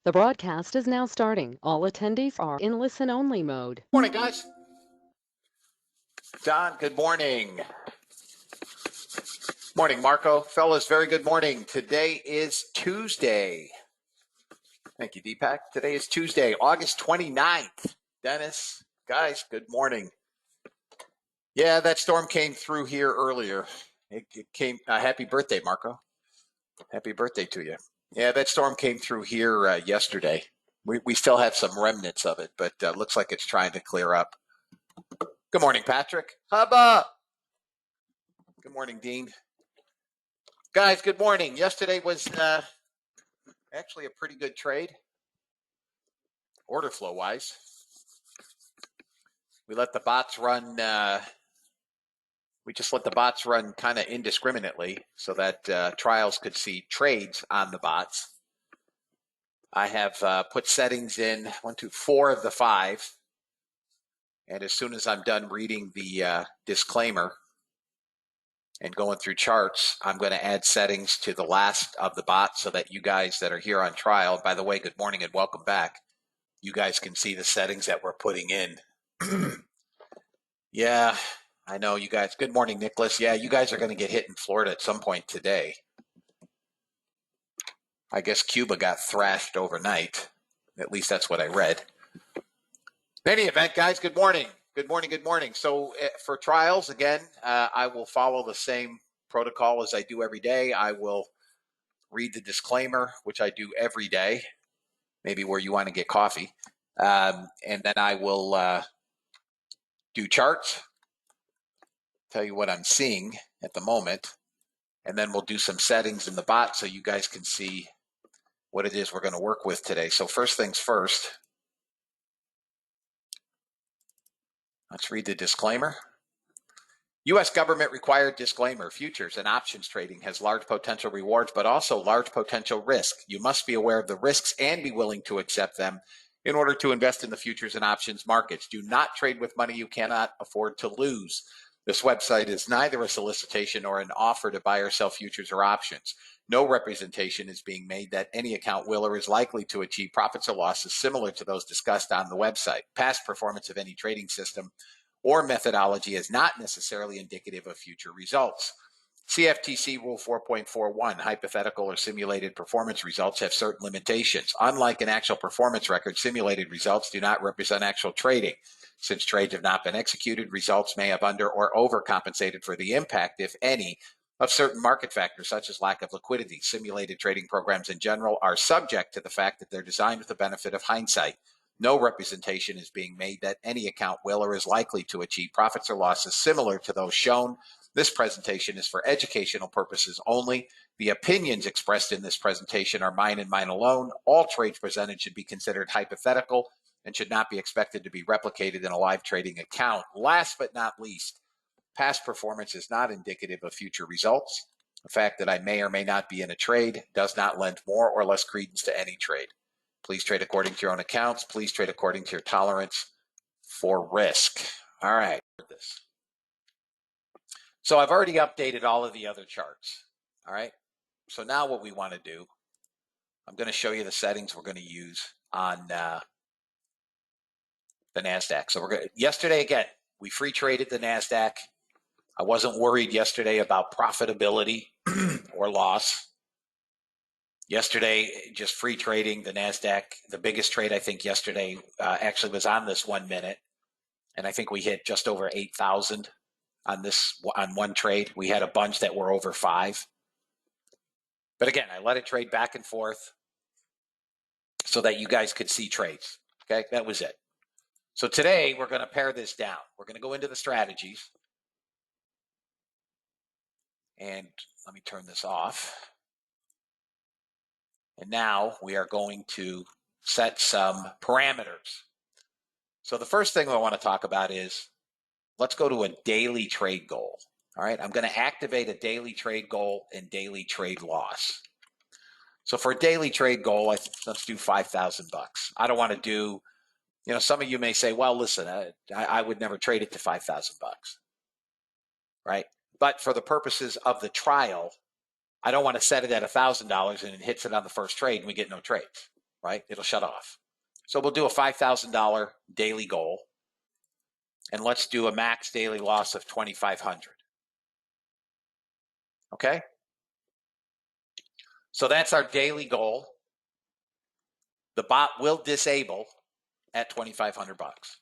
The broadcast is now starting. All attendees are in listen-only mode. Morning, guys. Don, good morning. Morning, Marco. Fellas, very good morning. Today is Tuesday. Thank you, Deepak. Today is Tuesday, August 29th. Dennis, guys, good morning. Yeah, that storm came through here earlier. It came, happy birthday, Marco. Happy birthday to you. Yeah, that storm came through here yesterday. We still have some remnants of it, but looks like it's trying to clear up. Good morning, Patrick. Hubba. Good morning, Dean. Guys, good morning. Yesterday was actually a pretty good trade, order flow wise. We let the bots run. We just let the bots run kind of indiscriminately so that trials could see trades on the bots. I have put settings in 4 of the 5. And as soon as I'm done reading the disclaimer and going through charts, I'm going to add settings to the last of the bots so that you guys that are here on trial, by the way, good morning and welcome back. You guys can see the settings that we're putting in. Yeah, I know you guys. Good morning, Nicholas. Yeah, you guys are going to get hit in Florida at some point today. I guess Cuba got thrashed overnight. At least that's what I read. In any event, guys, good morning. Good morning, good morning. So for trials, again, I will follow the same protocol as I do every day. I will read the disclaimer, which I do every day, maybe where you want to get coffee. And then I will do charts, tell you what I'm seeing at the moment, and then we'll do some settings in the bot so you guys can see what it is we're going to work with today. So first things first, let's read the disclaimer. U.S. government required disclaimer. Futures and options trading has large potential rewards, but also large potential risk. You must be aware of the risks and be willing to accept them in order to invest in the futures and options markets. Do not trade with money you cannot afford to lose. This website is neither a solicitation nor an offer to buy or sell futures or options. No representation is being made that any account will or is likely to achieve profits or losses similar to those discussed on the website. Past performance of any trading system or methodology is not necessarily indicative of future results. CFTC Rule 4.41, hypothetical or simulated performance results have certain limitations. Unlike an actual performance record, simulated results do not represent actual trading. Since trades have not been executed, results may have under or overcompensated for the impact, if any, of certain market factors, such as lack of liquidity. Simulated trading programs in general are subject to the fact that they're designed with the benefit of hindsight. No representation is being made that any account will or is likely to achieve profits or losses similar to those shown. This presentation is for educational purposes only. The opinions expressed in this presentation are mine and mine alone. All trades presented should be considered hypothetical and should not be expected to be replicated in a live trading account. Last but not least, past performance is not indicative of future results. The fact that I may or may not be in a trade does not lend more or less credence to any trade. Please trade according to your own accounts. Please trade according to your tolerance for risk. All right. So I've already updated all of the other charts. All right. So now what we want to do, I'm going to show you the settings we're going to use on the NASDAQ. So yesterday, again, we free traded the NASDAQ. I wasn't worried yesterday about profitability or loss. Yesterday, just free trading the NASDAQ. The biggest trade, I think, yesterday actually was on this 1 minute. And I think we hit just over 8,000 on one trade. We had a bunch that were over 5. But again, I let it trade back and forth so that you guys could see trades. Okay, that was it. So today we're going to pare this down. We're going to go into the strategies. And let me turn this off. And now we are going to set some parameters. So the first thing I want to talk about is, let's go to a daily trade goal. All right, I'm going to activate a daily trade goal and daily trade loss. So for a daily trade goal, let's do $5,000. I don't want to do, some of you may say, well, listen, I would never trade it to $5,000, right? But for the purposes of the trial, I don't want to set it at $1,000 and it hits it on the first trade and we get no trades. right? It'll shut off. So we'll do a $5,000 daily goal, and let's do a max daily loss of 2,500. Okay? So that's our daily goal. The bot will disable at 2,500 bucks.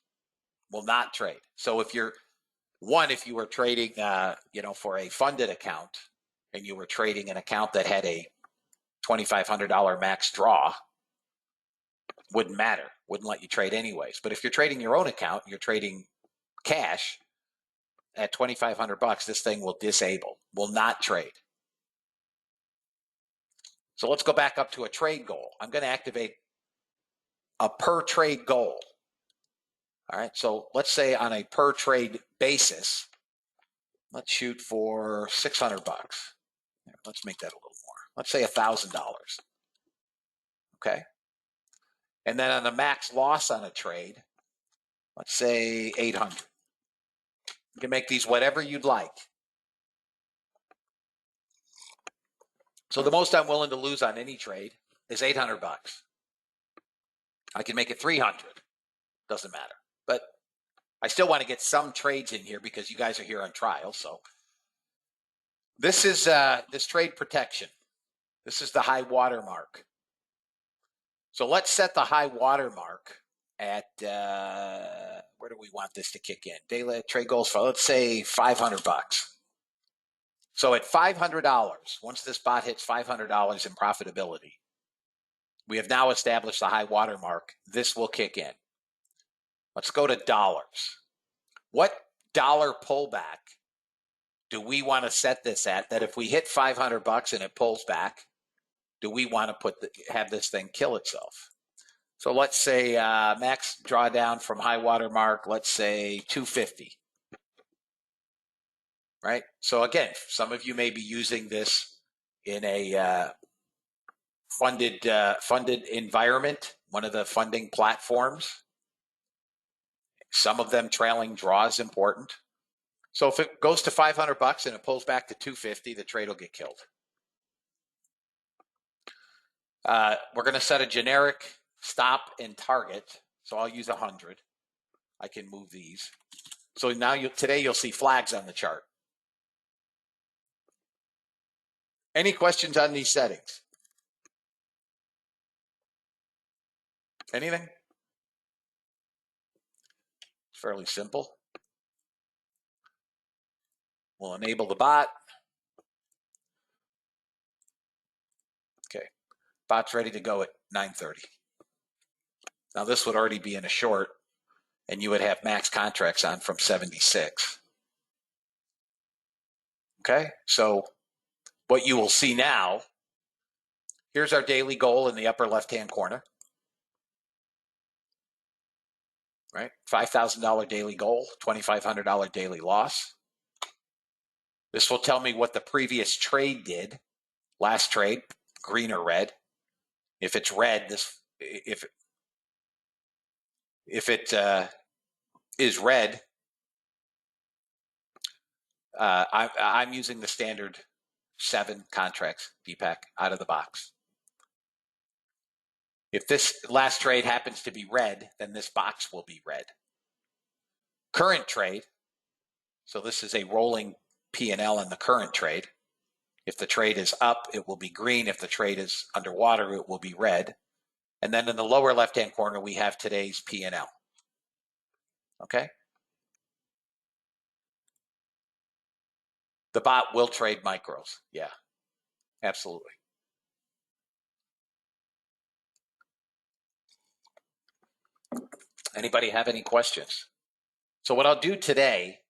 Will not trade. So if you were trading, for a funded account, and you were trading an account that had a $2,500 max draw, wouldn't matter. Wouldn't let you trade anyways. But if you're trading your own account, you're trading cash at 2,500 bucks, this thing will disable, will not trade. So let's go back up to a trade goal. I'm going to activate a per trade goal. All right. So let's say on a per trade basis, let's shoot for 600 bucks. Let's make that a little more. Let's say $1,000. Okay. And then on the max loss on a trade, let's say 800. You can make these whatever you'd like. So the most I'm willing to lose on any trade is 800 bucks. I can make it 300. Doesn't matter. But I still want to get some trades in here because you guys are here on trial. So this is this trade protection. This is the high water mark. So let's set the high water mark at where do we want this to kick in? Daily trade goals for, let's say, 500 bucks. So at $500, once this bot hits $500 in profitability, we have now established the high water mark. This will kick in. Let's go to dollars. What dollar pullback do we want to set this at, that if we hit 500 bucks and it pulls back, do we want to have this thing kill itself? So let's say max drawdown from high water mark, let's say 250. Right? So again, some of you may be using this in a funded environment, one of the funding platforms. Some of them trailing draw is important. So if it goes to 500 bucks and it pulls back to 250, the trade will get killed. We're going to set a generic stop and target. So I'll use 100. I can move these. So now today you'll see flags on the chart. Any questions on these settings? Anything? It's fairly simple. We'll enable the bot. Okay, bot's ready to go at 9:30. Now this would already be in a short, and you would have max contracts on from 76. Okay, so what you will see now, here's our daily goal in the upper left-hand corner. Right, $5,000 daily goal, $2,500 daily loss. This will tell me what the previous trade did. Last trade, green or red. If it's red, if it is red, I'm using the standard 7 contracts, Deepak, out of the box. If this last trade happens to be red, then this box will be red. Current trade, so this is a rolling P&L in the current trade. If the trade is up, it will be green. If the trade is underwater, it will be red. And then in the lower left-hand corner, we have today's P&L. Okay? The bot will trade micros. Yeah, absolutely. Anybody have any questions? So what I'll do today,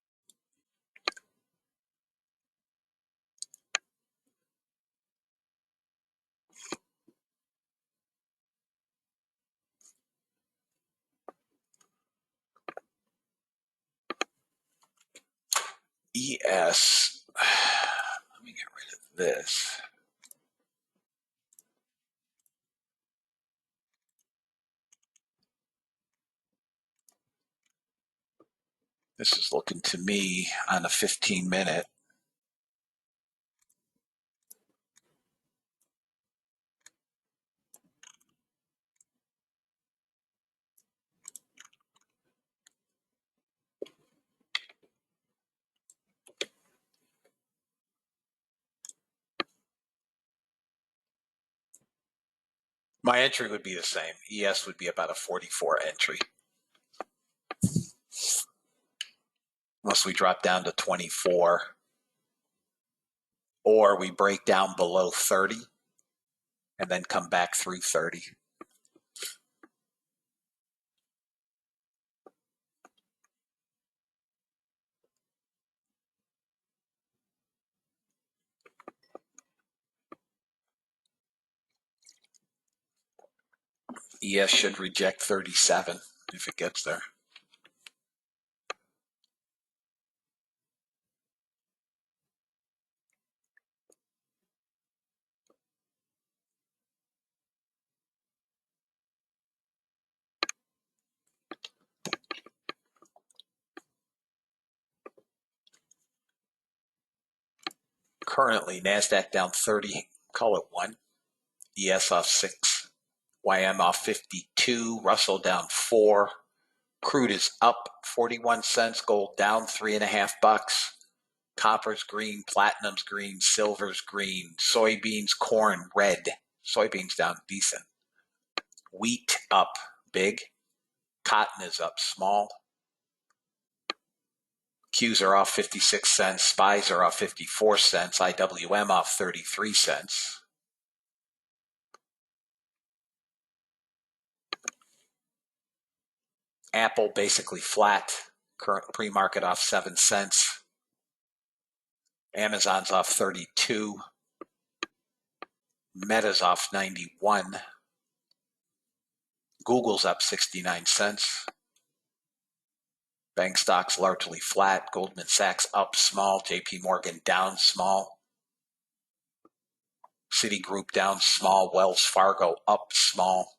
ES, let me get rid of this. This is looking to me on a 15-minute. My entry would be the same. ES would be about a 44 entry. Unless we drop down to 24 or we break down below 30 and then come back through 30. ES should reject 37 if it gets there. Currently, NASDAQ down 30, call it 1. ES off 6. YM off 52. Russell down 4. Crude is up 41 cents. Gold down $3.50. Copper's green. Platinum's green. Silver's green. Soybeans, corn, red. Soybeans down decent. Wheat up big. Cotton is up small. Qs are off 56 cents. SPYs are off 54 cents. IWM off 33 cents. Apple basically flat. Current pre-market off 7 cents. Amazon's off 32. Meta's off 91. Google's up 69 cents. Bank stocks largely flat. Goldman Sachs up small. JP Morgan down small. Citigroup down small. Wells Fargo up small.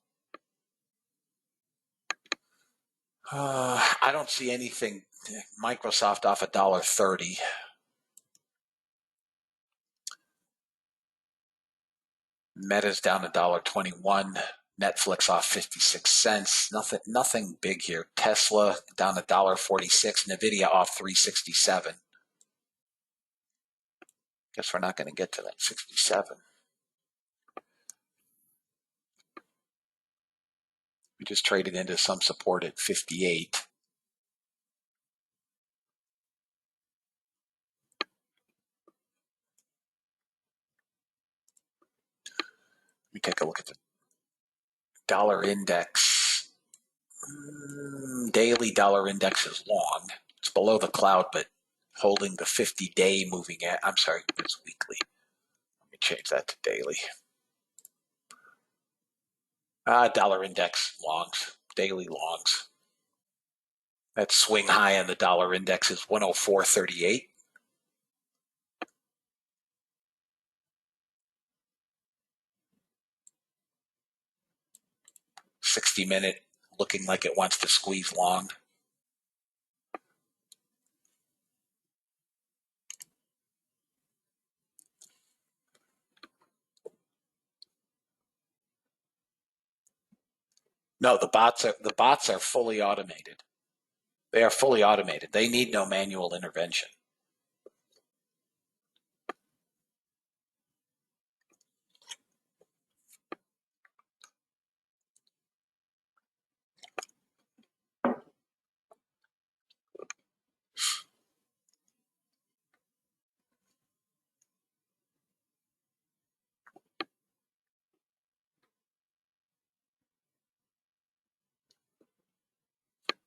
I don't see anything. Microsoft off $1.30. Meta's down $1.21. Netflix off 56 cents. Nothing big here. Tesla down $1.46. Nvidia off 367. Guess we're not going to get to that 67. We just traded into some support at 58. Let me take a look at the dollar index. Daily dollar index is long. It's below the cloud, but holding the 50-day moving at. I'm sorry, it's weekly. Let me change that to daily. Dollar index longs, daily longs. That swing high on the dollar index is 104.38. $60-minute looking like it wants to squeeze long. No, the bots are fully automated. They are fully automated. They need no manual intervention.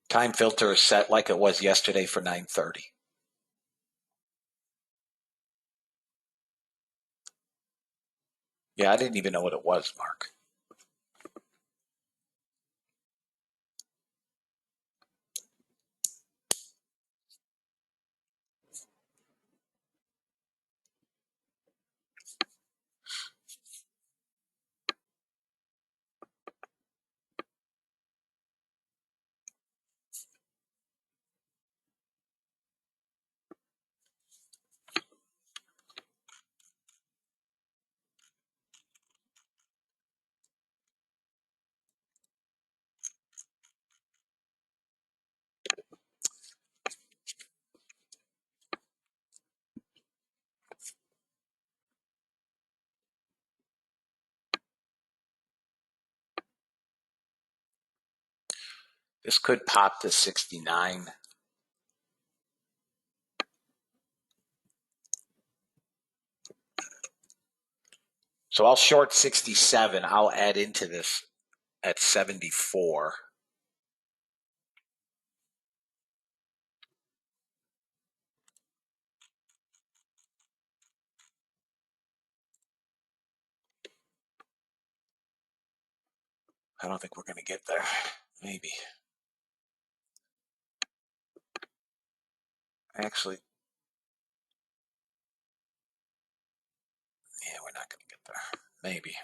Time filter is set like it was yesterday for 9:30. Yeah, I didn't even know what it was, Mark. This could pop to 69. So I'll short 67. I'll add into this at 74. I don't think we're going to get there. Maybe. Actually, yeah, we're not going to get there. Maybe.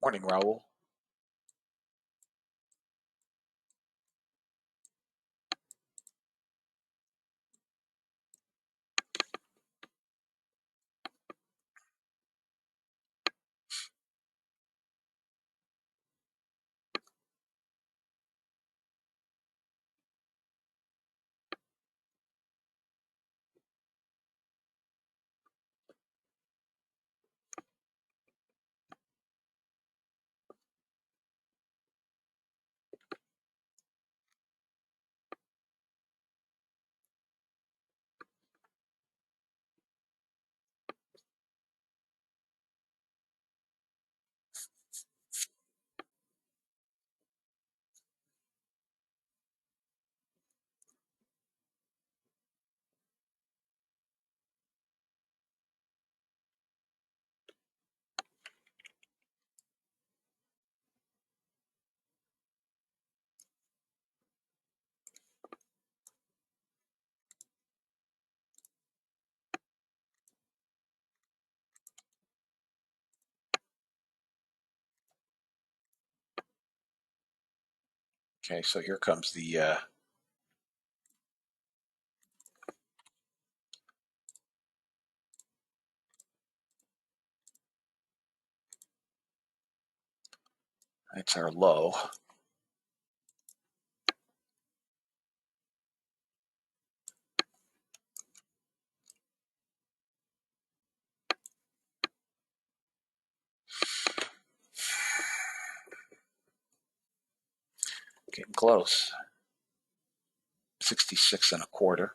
Morning, Raul. Okay, so here comes the that's our low. Getting close. 66 and a quarter.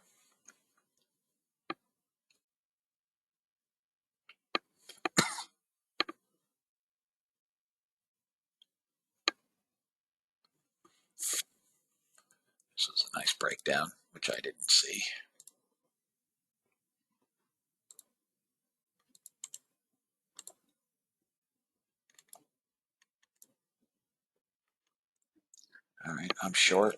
This is a nice breakdown, which I didn't see. All right, I'm short.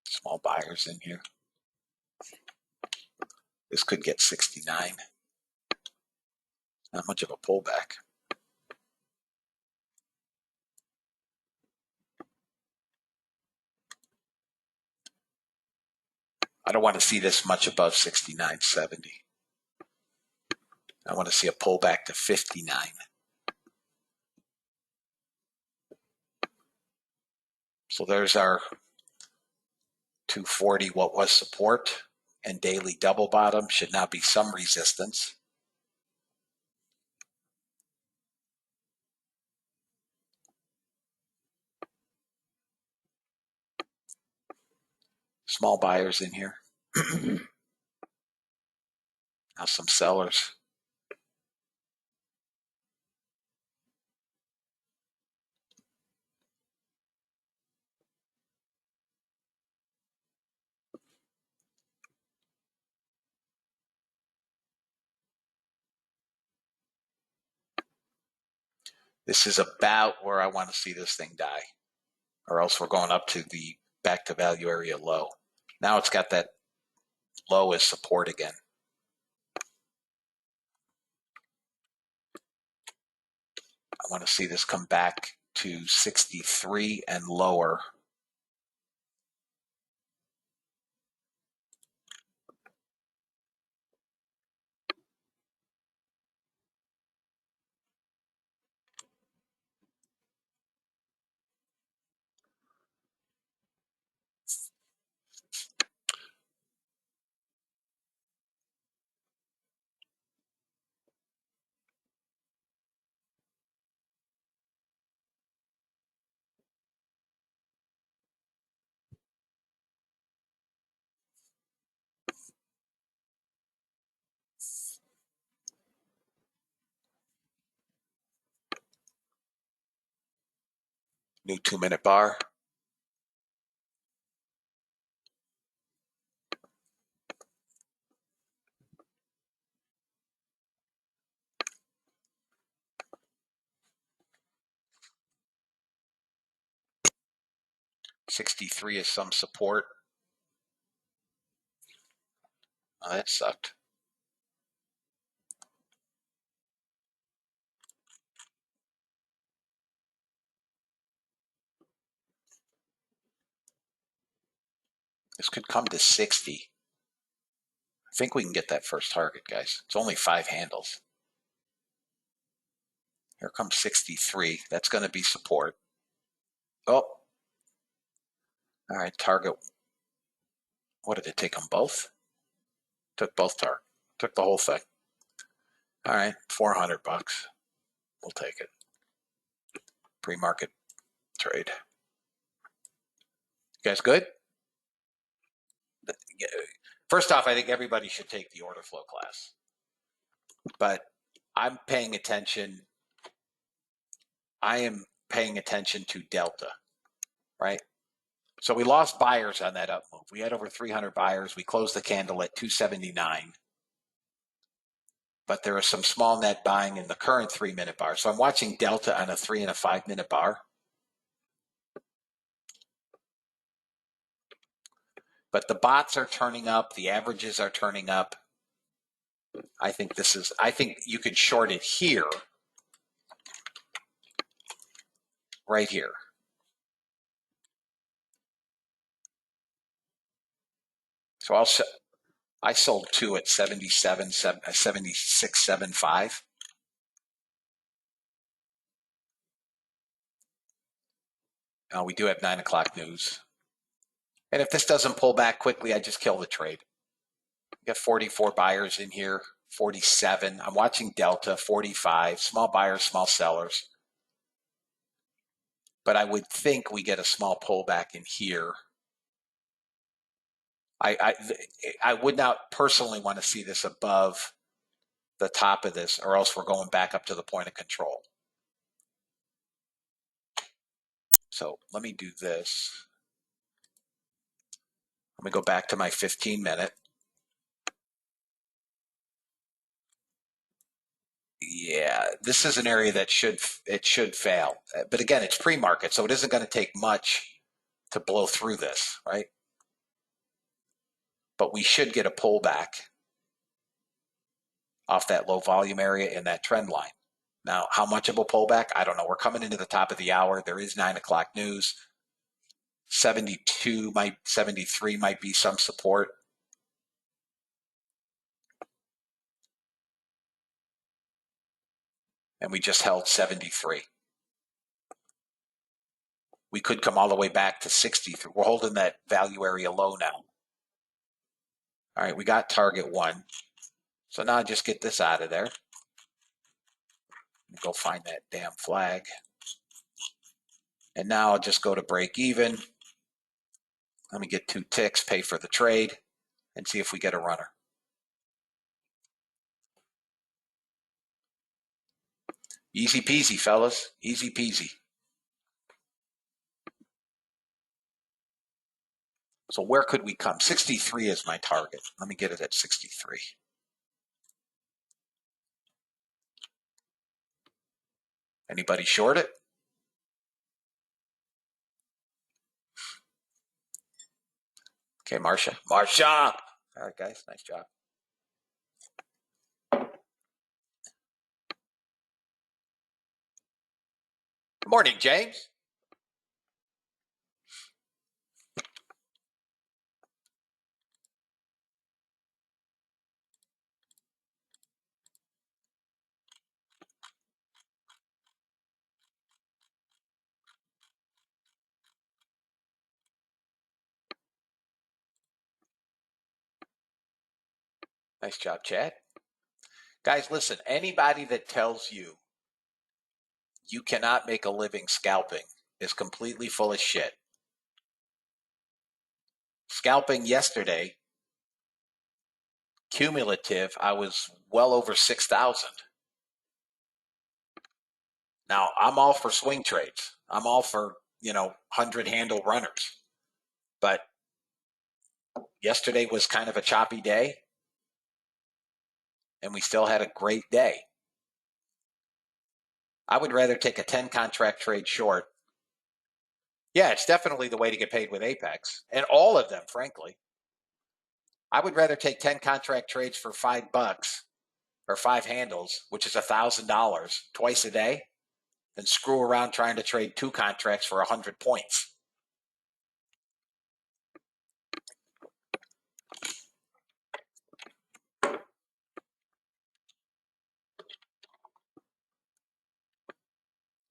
Small buyers in here. This could get 69. Not much of a pullback. I don't want to see this much above 69.70. I want to see a pullback to 59. So there's our 240, what was support, and daily double bottom should now be some resistance. Small buyers in here. Now some sellers. This is about where I want to see this thing die, or else we're going up to the back to value area low. Now it's got that low as support again. I want to see this come back to 63 and lower. New 2-minute bar. $63 is some support. Oh, that sucked. This could come to 60. I think we can get that first target, guys. It's only 5 handles. Here comes 63. That's going to be support. Oh. All right, target. What did it take them both? Took both target. Took the whole thing. All right, $400. We'll take it. Pre-market trade. You guys good? First off, I think everybody should take the order flow class. But I'm paying attention. I am paying attention to delta, right? So we lost buyers on that up move. We had over 300 buyers. We closed the candle at 279. But there is some small net buying in the current 3-minute bar. So I'm watching delta on a 3 and a 5-minute bar. But the bots are turning up. The averages are turning up. I think you could short it here. Right here. So I sold 2 at 76.75. Now we do have 9 o'clock news. And if this doesn't pull back quickly, I just kill the trade. We got 44 buyers in here, 47. I'm watching delta, 45. Small buyers, small sellers. But I would think we get a small pullback in here. I would not personally want to see this above the top of this, or else we're going back up to the point of control. So let me do this. Let me go back to my 15-minute. Yeah, this is an area that should fail. But again, it's pre-market, so it isn't going to take much to blow through this, right? But we should get a pullback off that low volume area in that trend line. Now, how much of a pullback? I don't know. We're coming into the top of the hour. There is 9 o'clock news. 73 might be some support. And we just held 73. We could come all the way back to 63. We're holding that value area low now. All right, we got target 1. So now just get this out of there. Go find that damn flag. And now I'll just go to break even. Let me get 2 ticks, pay for the trade, and see if we get a runner. Easy peasy, fellas. Easy peasy. So where could we come? 63 is my target. Let me get it at 63. Anybody short it? Okay, Marcia. Marcia! All right, guys, nice job. Good morning, James. Nice job, Chad. Guys, listen, anybody that tells you you cannot make a living scalping is completely full of shit. Scalping yesterday, cumulative, I was well over 6,000. Now, I'm all for swing trades. I'm all for, 100 handle runners. But yesterday was kind of a choppy day, and we still had a great day. I would rather take a 10 contract trade short. Yeah, it's definitely the way to get paid with Apex, and all of them, frankly. I would rather take 10 contract trades for $5 or 5 handles, which is $1,000 twice a day, than screw around trying to trade 2 contracts for 100 points.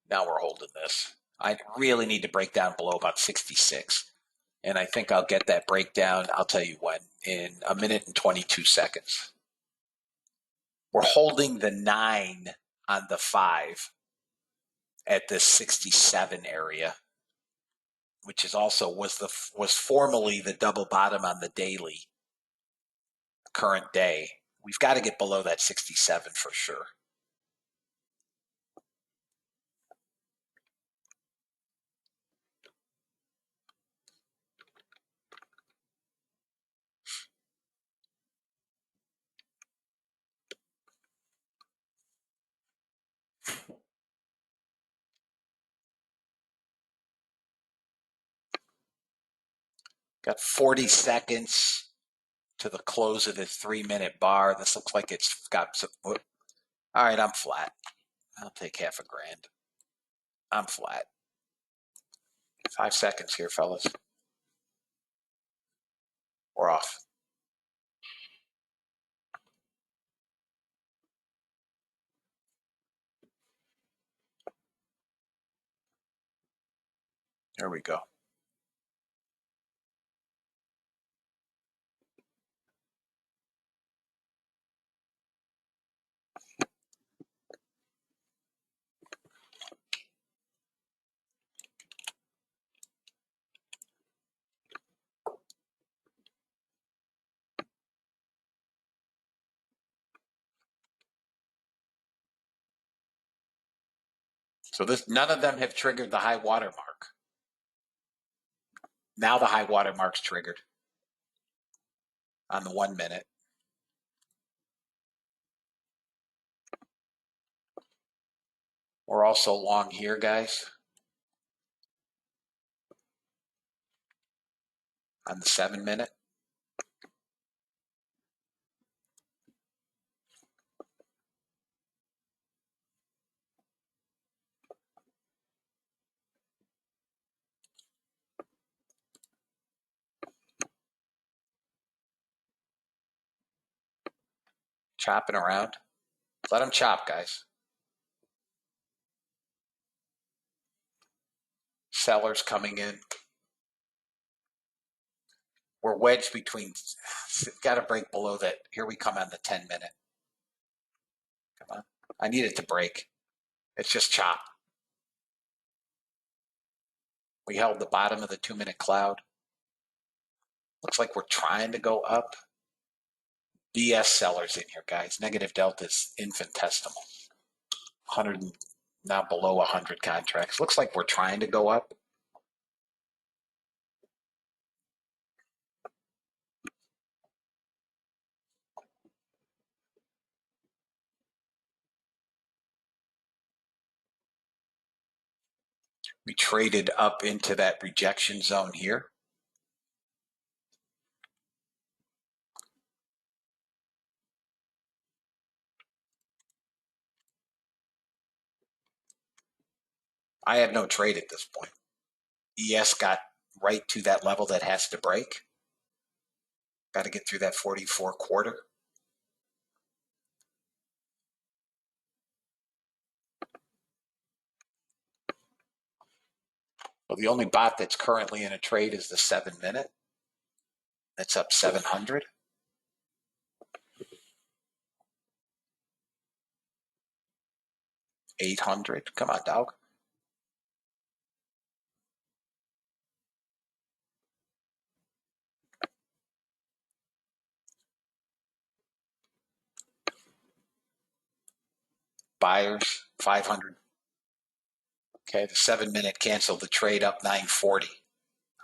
Now we're holding this. I really need to break down below about 66. And I think I'll get that breakdown, I'll tell you when, in a minute and 22 seconds. We're holding the 9 on the 5 at this 67 area, which is also was formerly the double bottom on the daily current day. We've got to get below that 67 for sure. Got 40 seconds to the close of the 3-minute bar. This looks like it's got some. All right, I'm flat. I'll take half a grand. I'm flat. 5 seconds here, fellas. We're off. There we go. So none of them have triggered the high water mark. Now the high water mark's triggered on the 1 minute. We're also long here, guys. On the 7 minute. Chopping around. Let them chop, guys. Sellers coming in. We're wedged between. Got to break below that. Here we come on the 10 minute. Come on. I need it to break. It's just chop. We held the bottom of the 2 minute cloud. Looks like we're trying to go up. BS sellers in here, guys. Negative delta is infinitesimal. 100, now below 100 contracts. Looks like we're trying to go up. We traded up into that rejection zone here. I have no trade at this point. ES got right to that level that has to break. Got to get through that 44 quarter. Well, the only bot that's currently in a trade is the 7-minute. That's up 700. $800. Come on, dog. Buyers, 500. Okay, the 7-minute canceled the trade up 940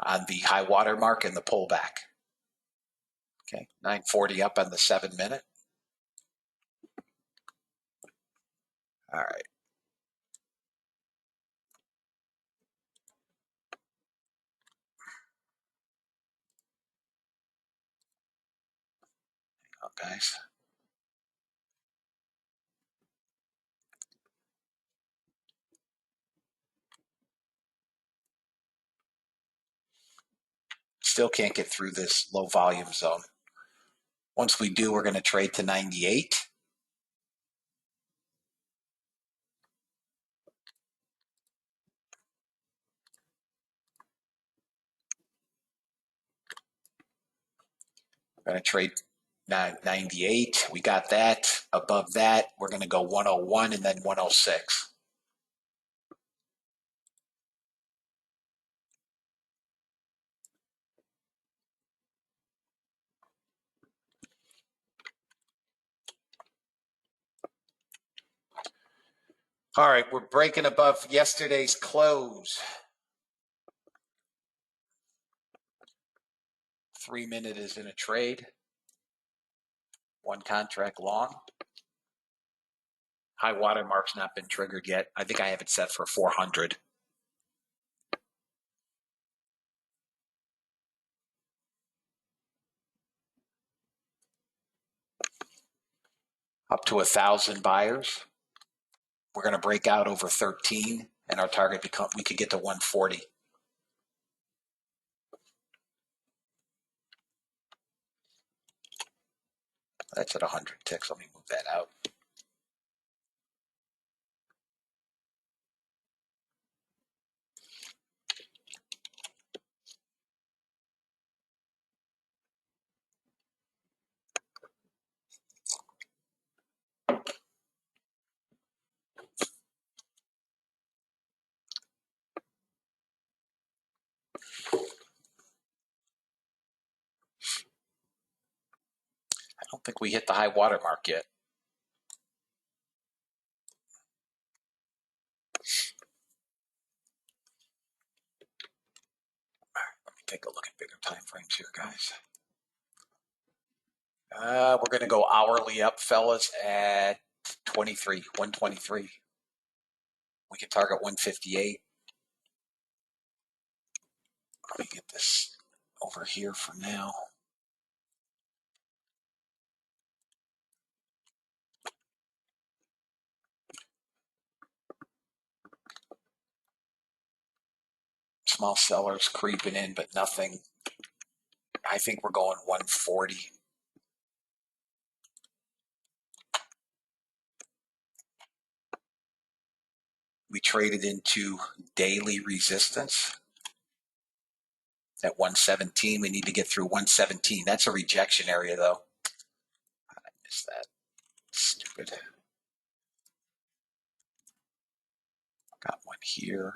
on the high water mark and the pullback. Okay, 940 up on the 7-minute. All right. Hang on, guys. Still can't get through this low volume zone. Once we do, we're going to trade to 98. We're going to trade 98. We got that. Above that, we're going to go 101 and then 106. All right, we're breaking above yesterday's close. 3-minute is in a trade. One contract long. High water mark's not been triggered yet. I think I have it set for 400. Up to 1,000 buyers. We're going to break out over 13, and our target we could get to 140. That's at 100 ticks. Let me move that out. I don't think we hit the high water mark yet. All right, let me take a look at bigger time frames here, guys. We're going to go hourly up, fellas, at 123. We can target 158. Let me get this over here for now. Small sellers creeping in, but nothing. I think we're going 140. We traded into daily resistance at 117. We need to get through 117. That's a rejection area, though. I missed that. Stupid. Got one here.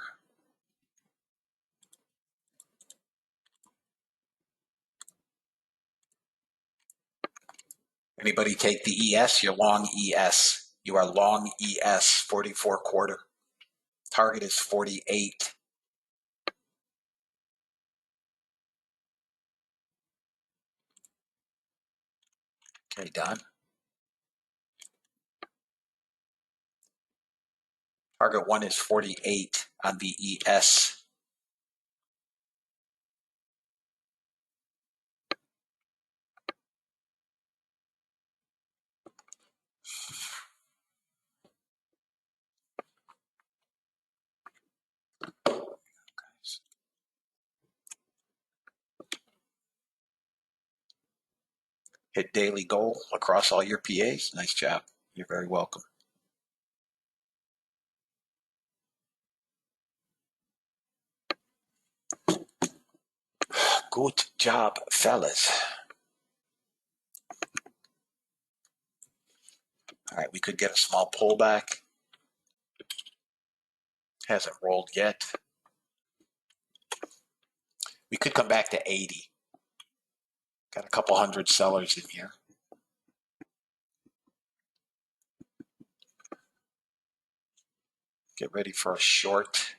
Anybody take the ES? You're long ES. You are long ES, 44 quarter. Target is 48. Okay, done. Target 1 is 48 on VES. Hit daily goal across all your PAs. Nice job. You're very welcome. Good job, fellas. All right, we could get a small pullback. Hasn't rolled yet. We could come back to 80. Got a couple hundred sellers in here. Get ready for a short.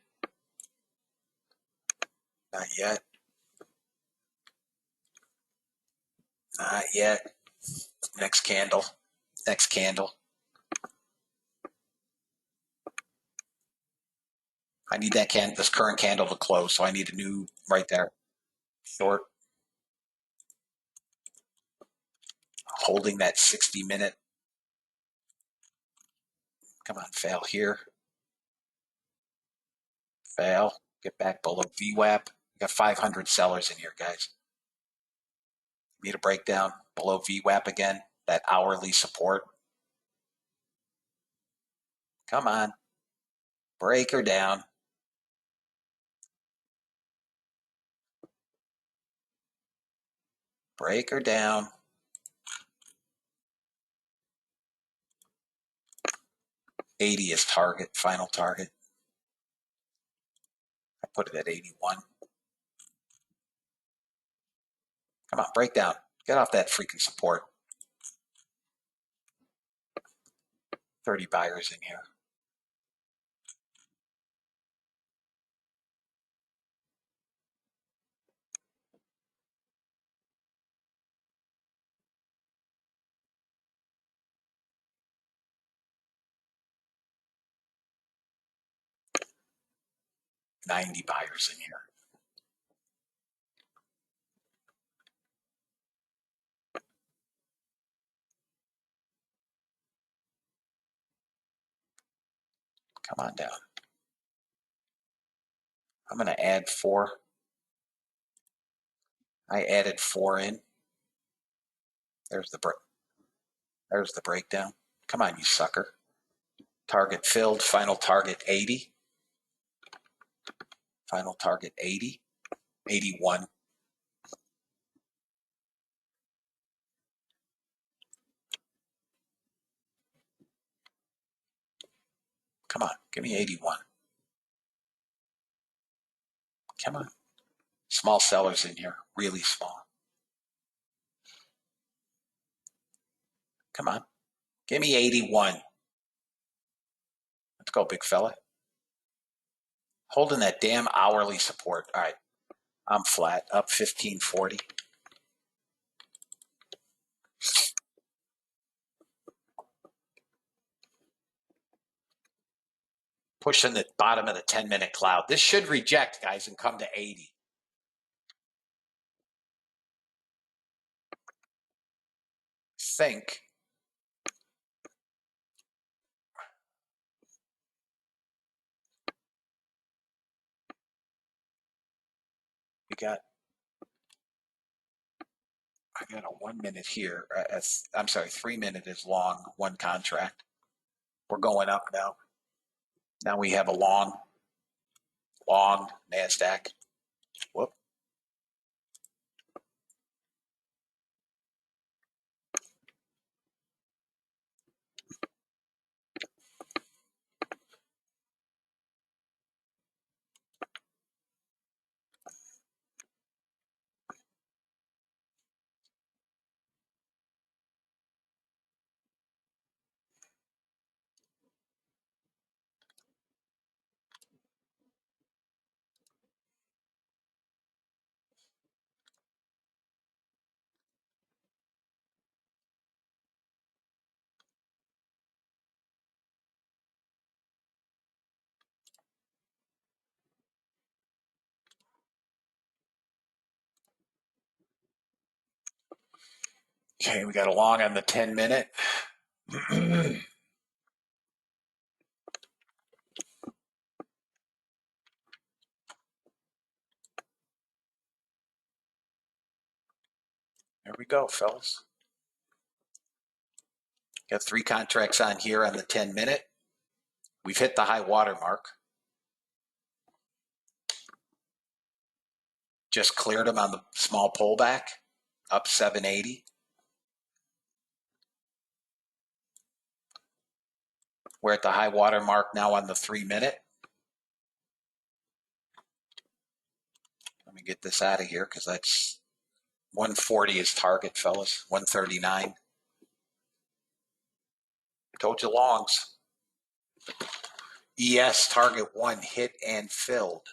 Not yet. Not yet. Next candle. Next candle. I need that this current candle to close, so I need a new right there. Short. Holding that 60-minute. Come on, fail here. Fail. Get back below VWAP. We got 500 sellers in here, guys. Need a breakdown below VWAP again. That hourly support. Come on. Break her down. Break her down. $80 is target, final target. I put it at 81. Come on, break down. Get off that freaking support. 30 buyers in here. $90 buyers in here. Come on down. I'm going to add 4. I added 4 in. There's the breakdown. Come on, you sucker. Target filled. Final target 80. Final target 80. 81. Come on, give me 81. Come on. Small sellers in here, really small. Come on, give me 81. Let's go, big fella. Holding that damn hourly support. All right, I'm flat, up 1540. Pushing the bottom of the 10-minute cloud. This should reject, guys, and come to 80. Think. I got a 1 minute here. I'm sorry, 3 minute is long, one contract. We're going up now. Now we have a long NASDAQ. Whoop. Okay, we got a long on the 10-minute. There we go, fellas. Got 3 contracts on here on the 10-minute. We've hit the high water mark. Just cleared them on the small pullback, up 780. We're at the high water mark now on the 3-minute. Let me get this out of here because that's 140 is target, fellas. 139. Told you longs. ES target 1 hit and filled.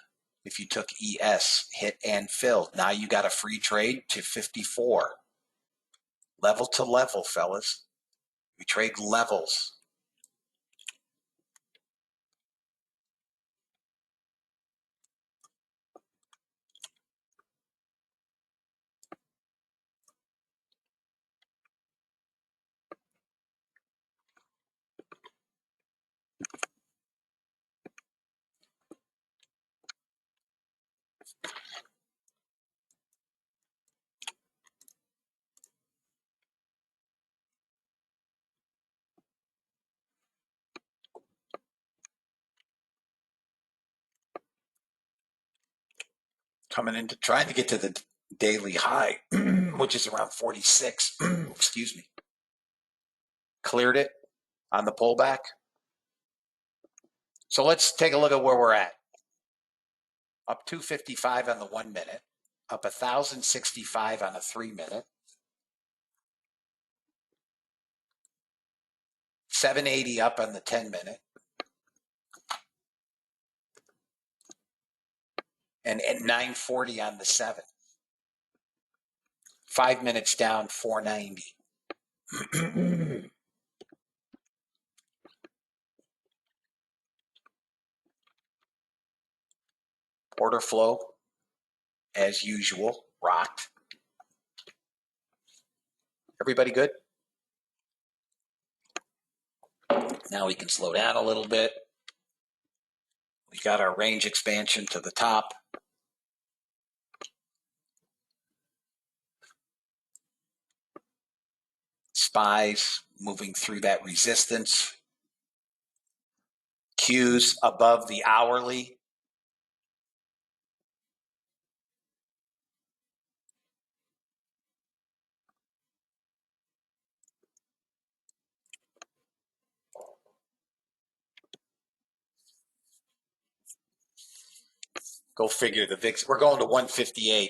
If you took ES, hit and filled. Now you got a free trade to 54. Level to level, fellas. We trade levels. Coming into trying to get to the daily high, which is around 46. Excuse me. Cleared it on the pullback. So let's take a look at where we're at. Up 255 on the 1-minute, up 1,065 on a 3-minute, 780 up on the 10-minute, and at 940 on the 7. 5 minutes down, 490. Order flow, as usual, rocked. Everybody good? Now we can slow down a little bit. We got our range expansion to the top. SPYs moving through that resistance. Qs above the hourly. Go figure, the VIX. We're going to 158.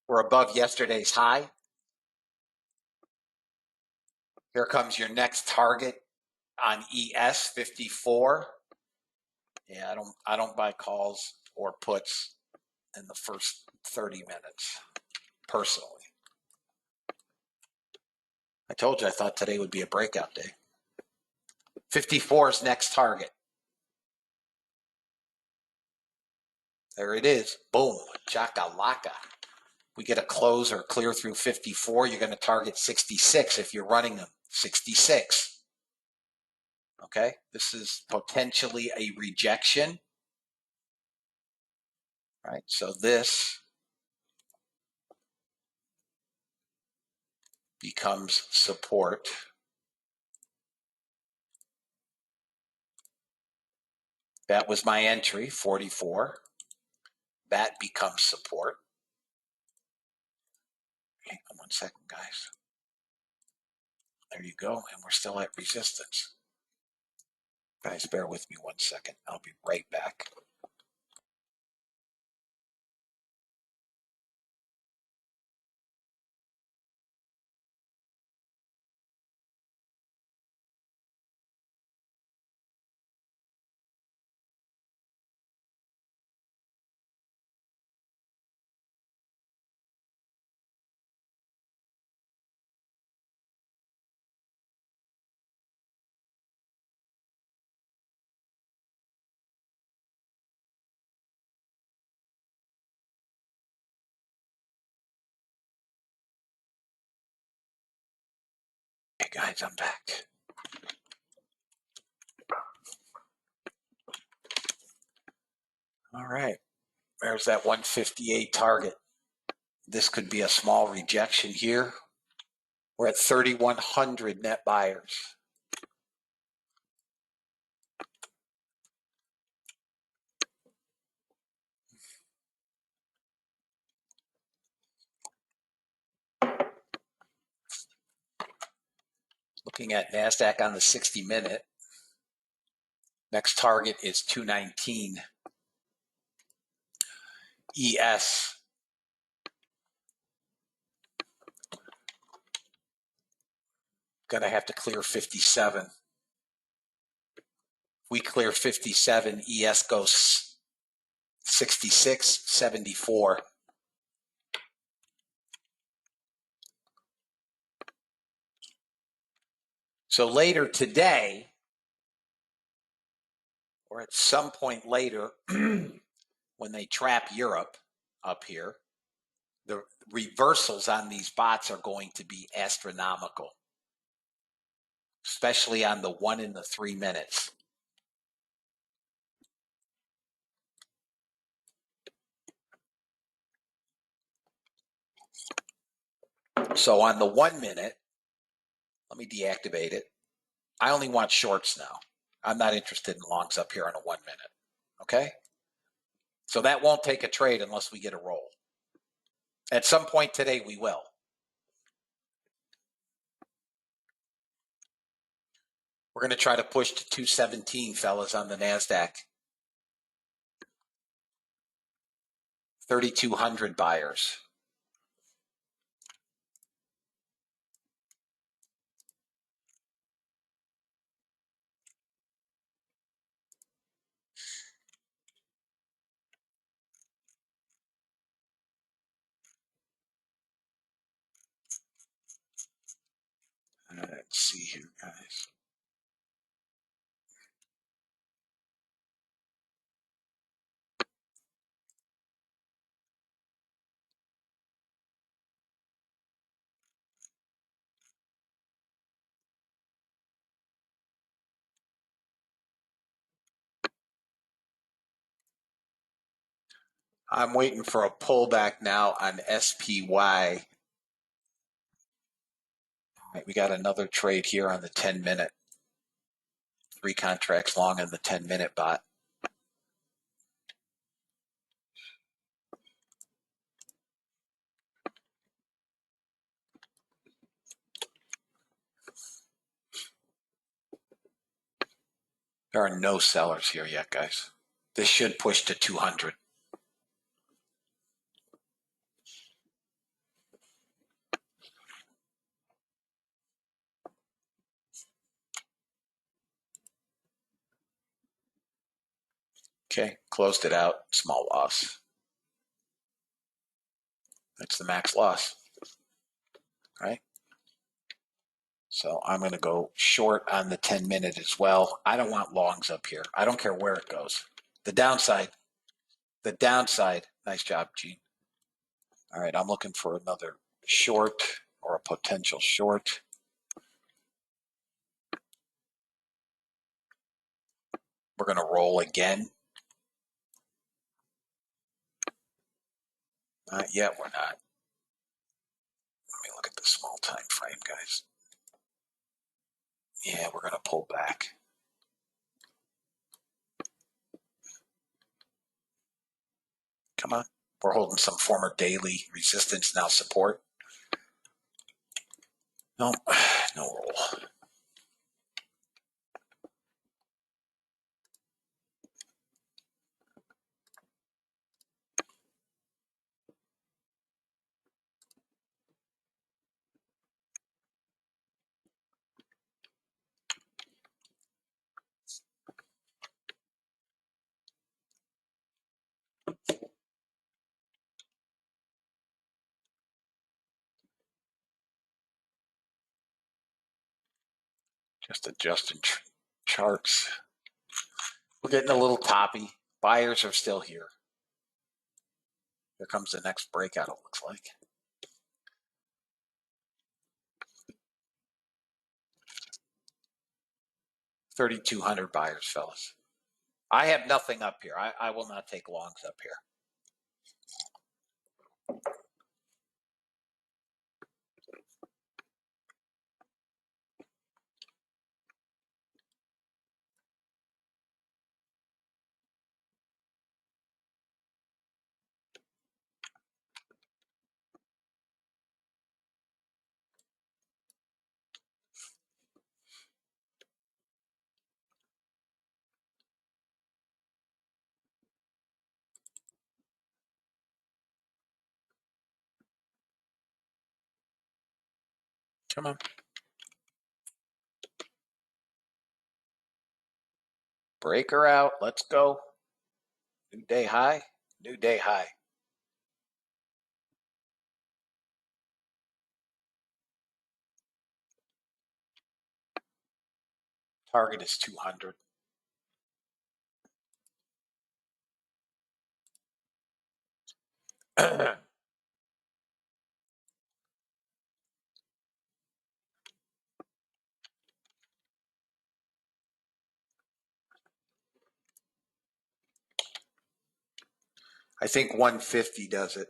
We're above yesterday's high. Here comes your next target on ES 54. Yeah, I don't buy calls or puts in the first 30 minutes, personally. I told you I thought today would be a breakout day. 54 is next target. There it is. Boom. Chakalaka. We get a close or clear through 54. You're going to target 66 if you're running them. 66. Okay. This is potentially a rejection. Right. So this becomes support. That was my entry, 44. That becomes support. Hang on 1 second, guys. There you go. And we're still at resistance. Guys, bear with me 1 second. I'll be right back. Hey guys, I'm back. All right, there's that 158 target. This could be a small rejection here. We're at 3,100 net buyers. Looking at NASDAQ on the 60-minute. Next target is 219. ES. Gonna have to clear 57. We clear 57, ES goes 66, 74. So later today, or at some point later, when they trap Europe up here, the reversals on these bots are going to be astronomical, especially on the 1 and the 3 minutes. So on the 1 minute, let me deactivate it. I only want shorts now. I'm not interested in longs up here on a 1 minute. Okay? So that won't take a trade unless we get a roll. At some point today, we will. We're going to try to push to 217, fellas, on the NASDAQ. 3,200 buyers. Let's see here, guys. I'm waiting for a pullback now on SPY. All right, we got another trade here on the 10-minute. 3 contracts long in the 10-minute bot. There are no sellers here yet, guys. This should push to 200. Okay, closed it out, small loss. That's the max loss, right? So I'm going to go short on the 10-minute as well. I don't want longs up here. I don't care where it goes. The downside, nice job, Gene. All right, I'm looking for another short or a potential short. We're going to roll again. Not yet, we're not. Let me look at the small time frame, guys. Yeah, we're going to pull back. Come on. We're holding some former daily resistance, now support. No, no roll. Just adjusting charts. We're getting a little toppy. Buyers are still here. Here comes the next breakout, it looks like. 3,200 buyers, fellas. I have nothing up here. I will not take longs up here. Come on. Breaker out. Let's go. New day high. New day high. Target is 200. I think 150 does it.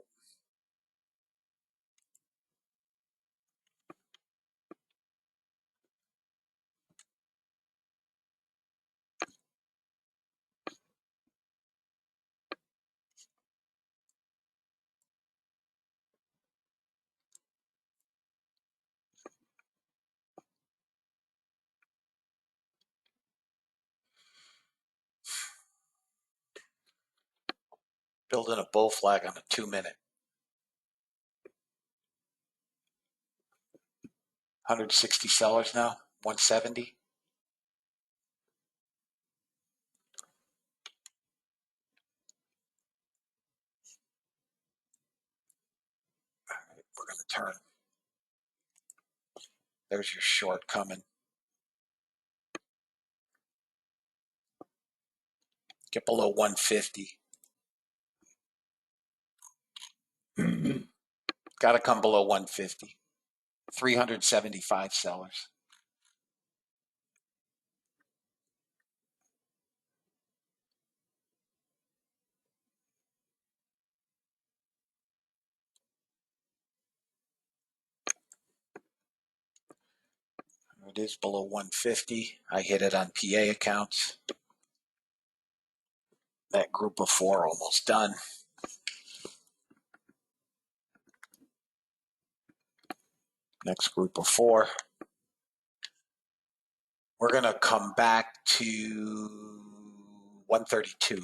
Building a bull flag on a 2-minute. 160 sellers now. 170. All right, we're going to turn. There's your short coming. Get below 150. Got to come below 150. 375 sellers. It is below 150. I hit it on PA accounts. That group of 4 almost done. Next group of 4. We're going to come back to 132.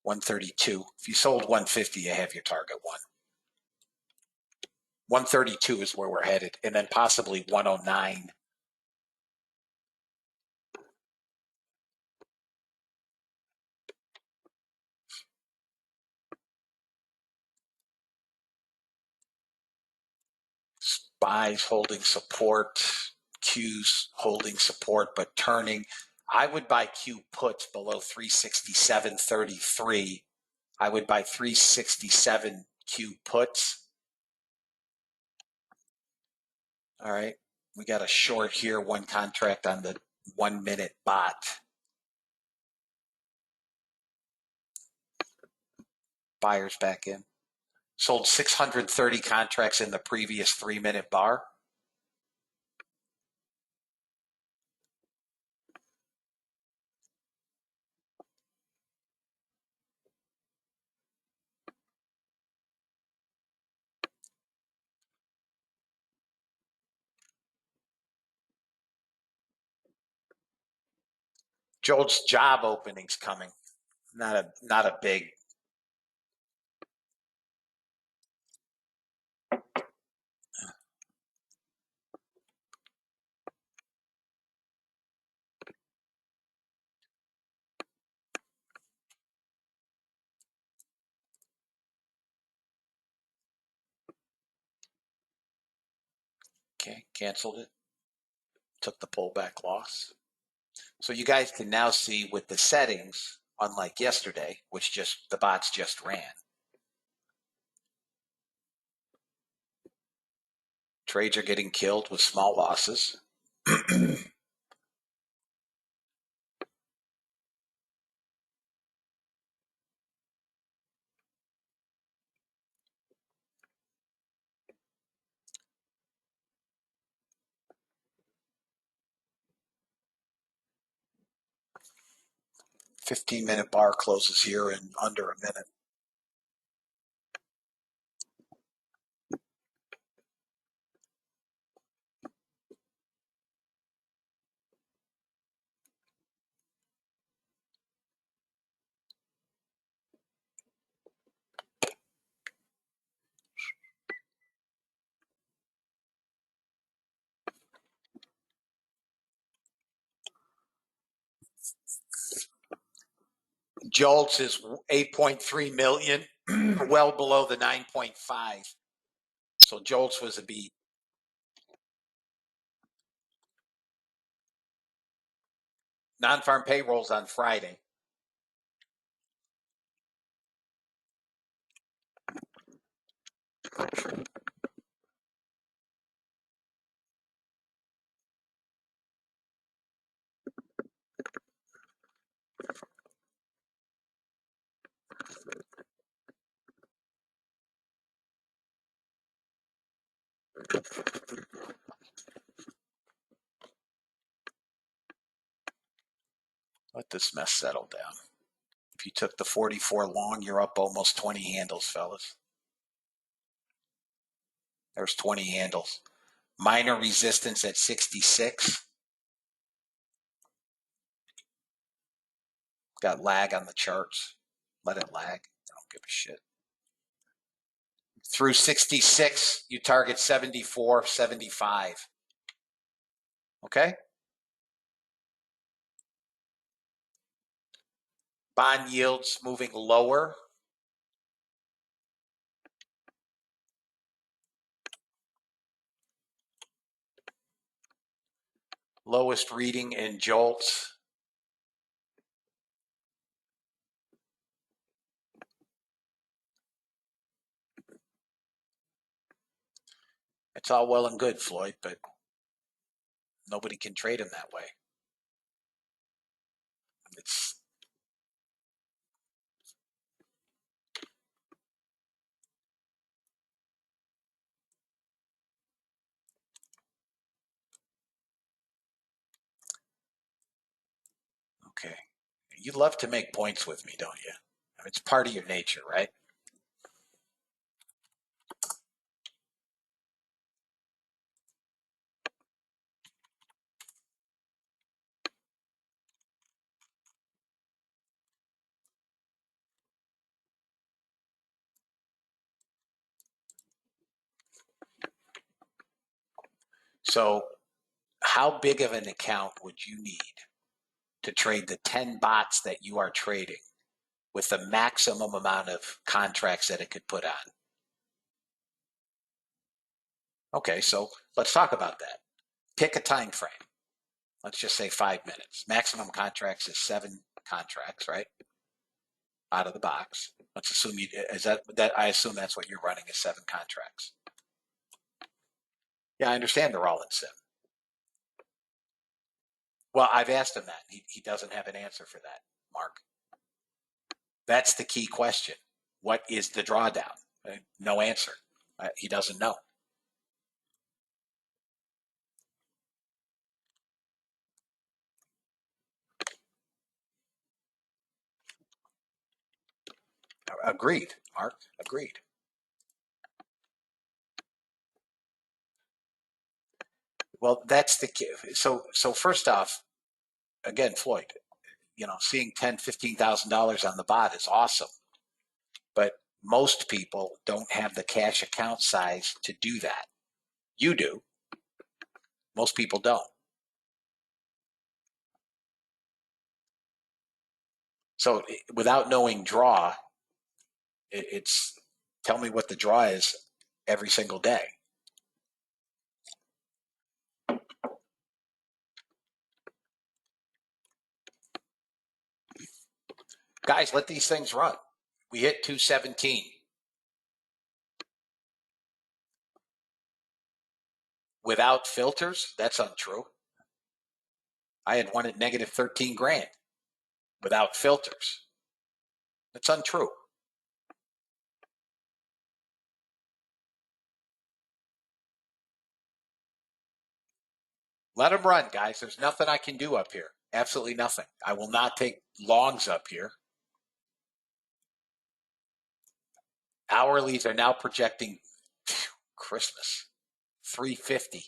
132. If you sold 150, you have your target one. 132 is where we're headed, and then possibly 109. Buys holding support, Qs holding support but turning. I would buy Q puts below 367.33. I would buy 367 Q puts. All right. We got a short here, one contract on the 1-minute bot. Buyers back in. Sold 630 contracts in the previous 3-minute bar. Joel's job openings coming. Not a big. Okay, canceled it. Took the pullback loss. So you guys can now see with the settings, unlike yesterday, which just the bots just ran. Trades are getting killed with small losses. 15-minute bar closes here in under a minute. Jolts is 8.3 million, well below the 9.5. So Jolts was a beat. Non-farm payrolls on Friday. Let this mess settle down. If you took the 44 long, you're up almost 20 handles, fellas. There's 20 handles. Minor resistance at 66. Got lag on the charts. Let it lag. I don't give a shit. Through 66, you target 74, 75. Okay? Bond yields moving lower. Lowest reading in Jolts. It's all well and good, Floyd, but nobody can trade him that way. It's okay. You love to make points with me, don't you? It's part of your nature, right? So how big of an account would you need to trade the 10 bots that you are trading with the maximum amount of contracts that it could put on? Okay, so let's talk about that. Pick a time frame. Let's just say 5 minutes. Maximum contracts is 7 contracts, right? Out of the box. Let's assume I assume that's what you're running is 7 contracts. Yeah, I understand they're all in sim. Well, I've asked him that. He doesn't have an answer for that, Mark. That's the key question. What is the drawdown? No answer. He doesn't know. Agreed, Mark. Agreed. Well, that's the key. So first off, again, Floyd, seeing $10,000, $15,000 on the bot is awesome, but most people don't have the cash account size to do that. You do. Most people don't. So without knowing draw, it's tell me what the draw is every single day. Guys, let these things run. We hit 217. Without filters, that's untrue. I had one at negative 13 grand without filters. That's untrue. Let them run, guys. There's nothing I can do up here. Absolutely nothing. I will not take longs up here. Hourlies are now projecting Christmas 350.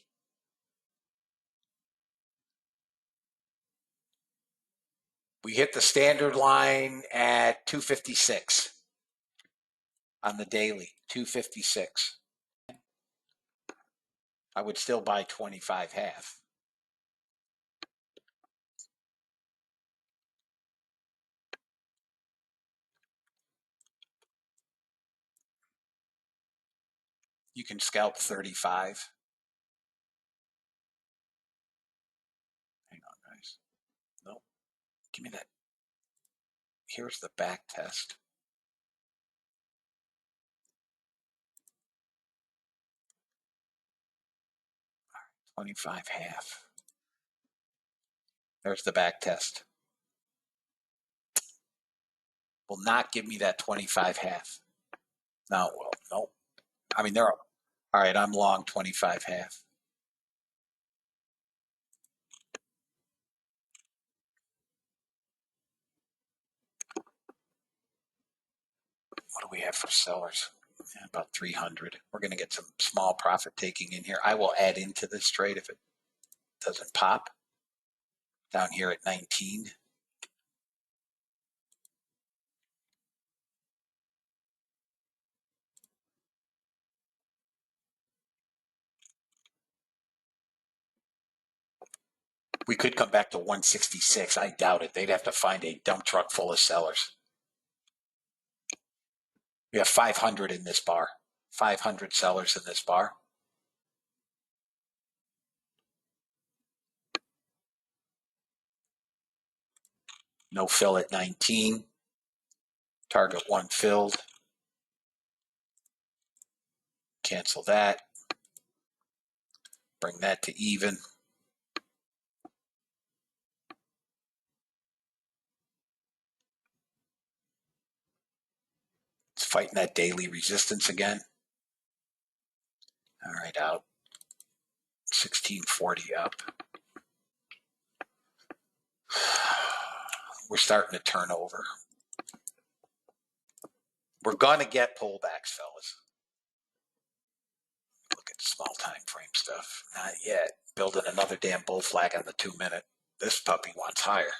We hit the standard line at 256 on the daily, 256. I would still buy 25 half. You can scalp 35. Hang on, guys. No, give me that. Here's the back test. 25 half. There's the back test. Will not give me that 25 half. No, well, no. I mean, all right, I'm long 25 half. What do we have for sellers? Yeah, about 300. We're going to get some small profit taking in here. I will add into this trade if it doesn't pop. Down here at 19. We could come back to 166. I doubt it. They'd have to find a dump truck full of sellers. We have 500 in this bar. 500 sellers in this bar. No fill at 19. Target one filled. Cancel that. Bring that to even. It's fighting that daily resistance again. All right, out. 1640 up. We're starting to turn over. We're going to get pullbacks, fellas. Look at small time frame stuff. Not yet. Building another damn bull flag on the 2-minute. This puppy wants higher.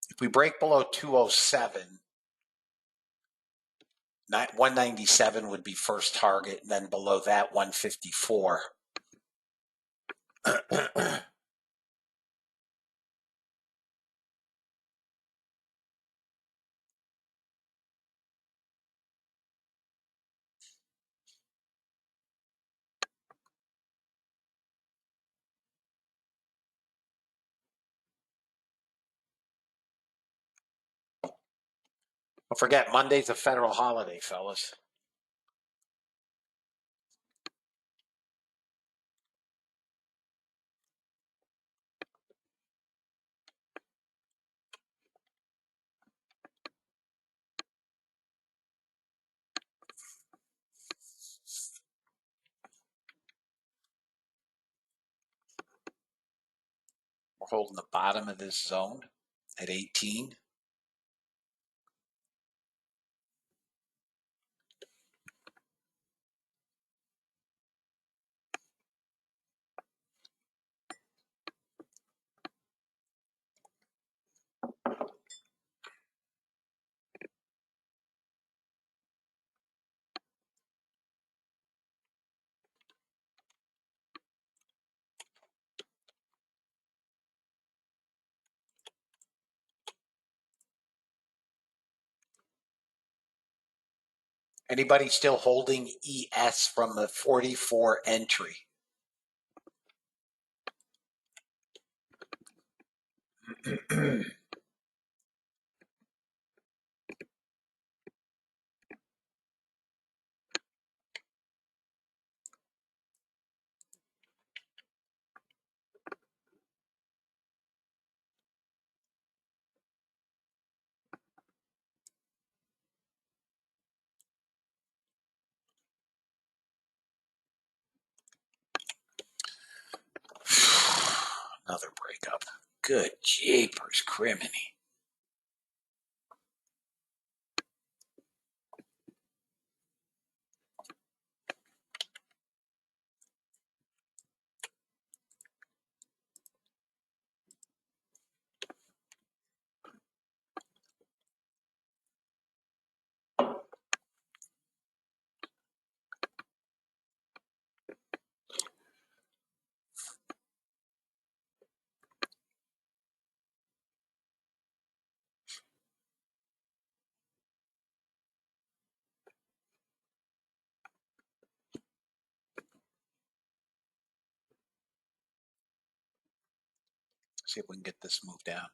If we break below 207, 197 would be first target, and then below that, 154. Don't forget, Monday's a federal holiday, fellas. We're holding the bottom of this zone at 18. Anybody still holding ES from the 44 entry? Another breakup. Good jeepers criminy. See if we can get this moved down.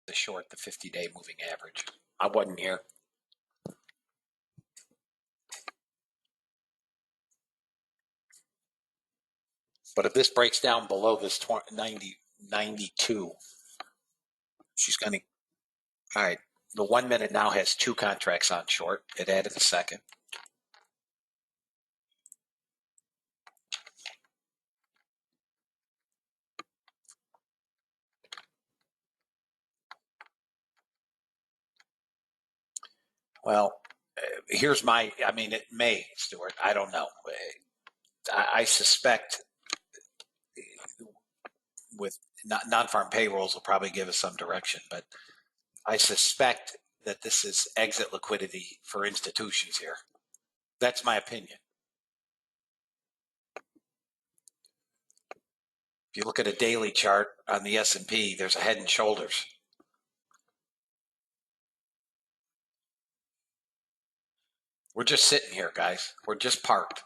The short, the 50-day moving average. I wasn't here. But if this breaks down below this 92, she's going to. All right. The 1 minute now has 2 contracts on short. It added a second. Well, here's my, I mean, it may, Stuart, I don't know. I suspect with non-farm payrolls will probably give us some direction, but I suspect that this is exit liquidity for institutions here. That's my opinion. If you look at a daily chart on the S&P, there's a head and shoulders. We're just sitting here, guys. We're just parked.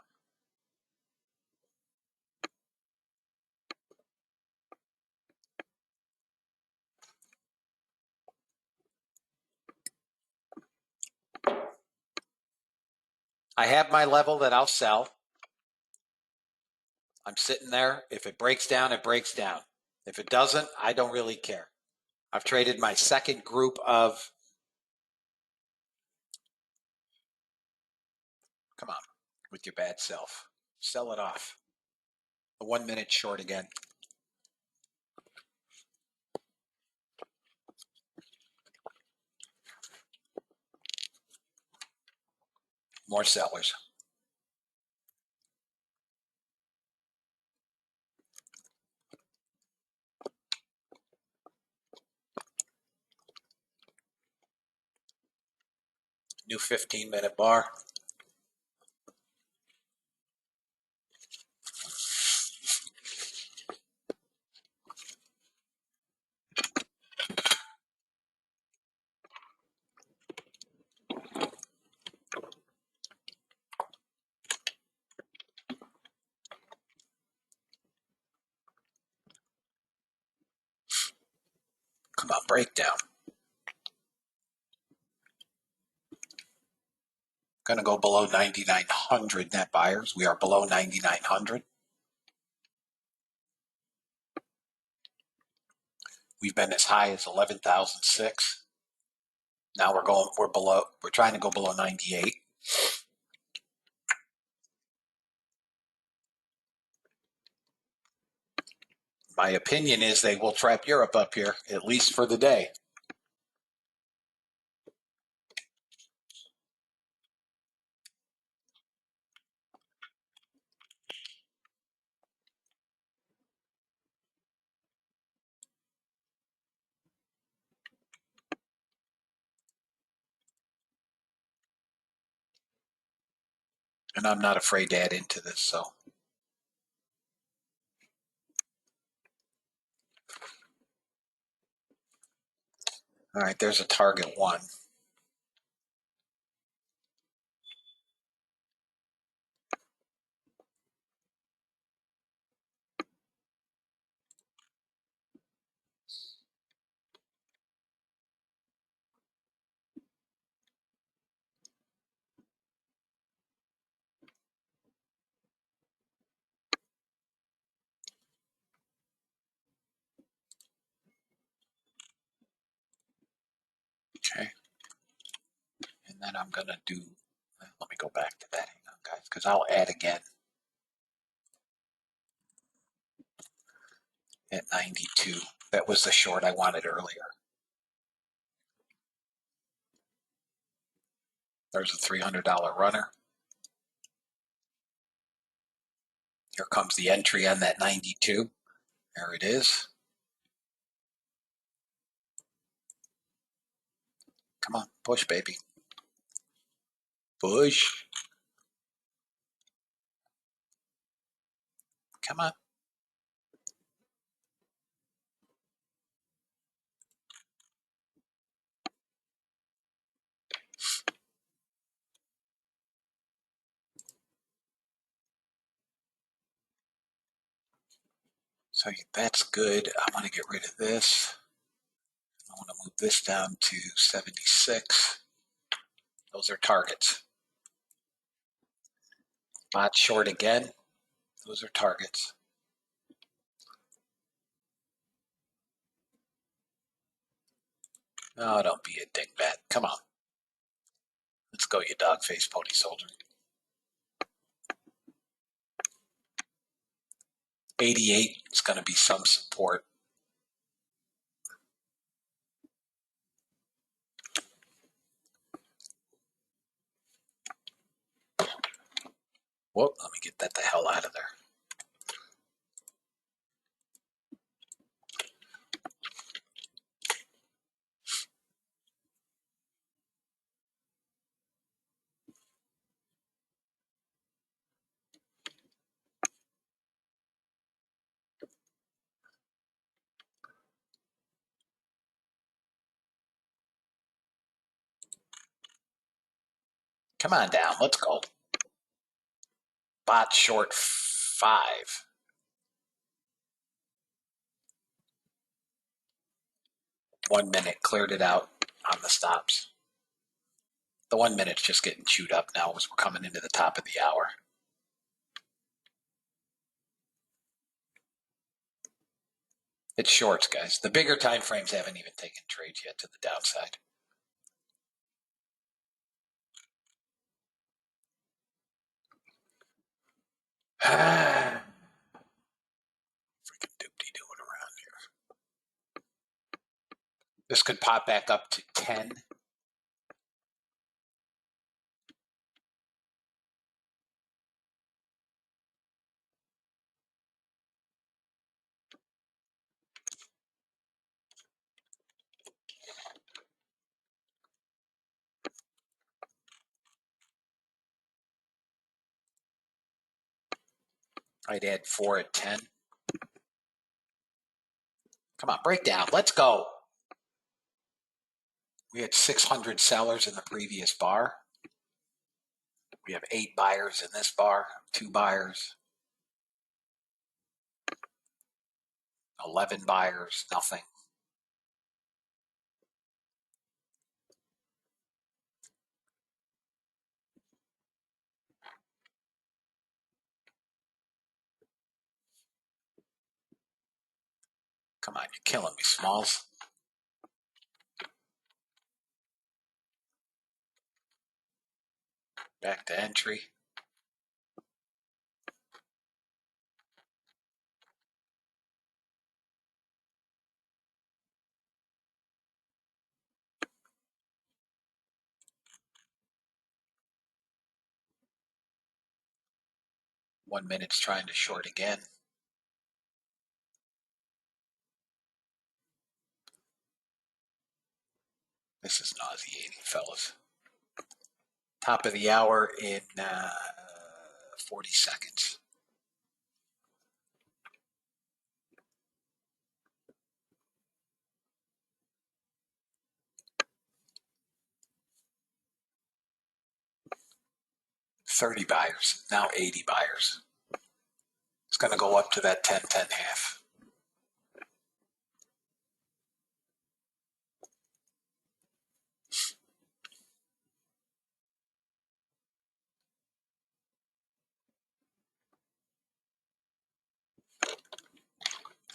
I have my level that I'll sell. I'm sitting there. If it breaks down, it breaks down. If it doesn't, I don't really care. I've traded my second group of, come on, with your bad self. Sell it off. A 1 minute short again. More sellers. New 15-minute bar. Come on, breakdown. Going to go below 9,900 net buyers. We are below 9,900. We've been as high as 11,006. Now we're trying to go below 98. My opinion is they will trap Europe up here, at least for the day. And I'm not afraid to add into this, so. All right, there's a target one. Okay. And then I'm going to do, let me go back to that, hang on, guys, because I'll add again at 92. That was the short I wanted earlier. There's a $300 runner. Here comes the entry on that 92. There it is. Come on, push, baby. Push. Come on. So that's good. I want to get rid of this. I want to move this down to 76. Those are targets. Bot short again. Those are targets. Oh, don't be a dingbat. Come on. Let's go, you dog-faced pony soldier. 88 is going to be some support. Whoop, let me get that the hell out of there. Come on down. Let's go. Bot short 5. 1 minute cleared it out on the stops. The 1 minute's just getting chewed up now as we're coming into the top of the hour. It's shorts, guys. The bigger time frames haven't even taken trades yet to the downside. Freaking doopty doing around here. This could pop back up to 10. I'd add 4 at 10. Come on, breakdown. Let's go. We had 600 sellers in the previous bar. We have 8 buyers in this bar, 2 buyers, 11 buyers, nothing. Come on, you're killing me, Smalls. Back to entry. One minute's trying to short again. This is nauseating, fellas. Top of the hour in 40 seconds. 30 buyers, now 80 buyers. It's going to go up to that 10, 10 half.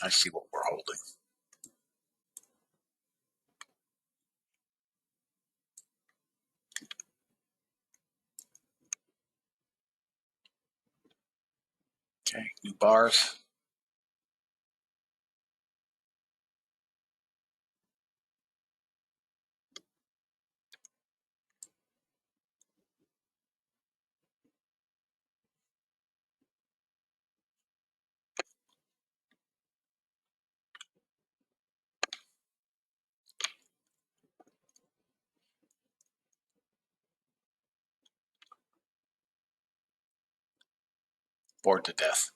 I see what we're holding. Okay, new bars. Bored to death.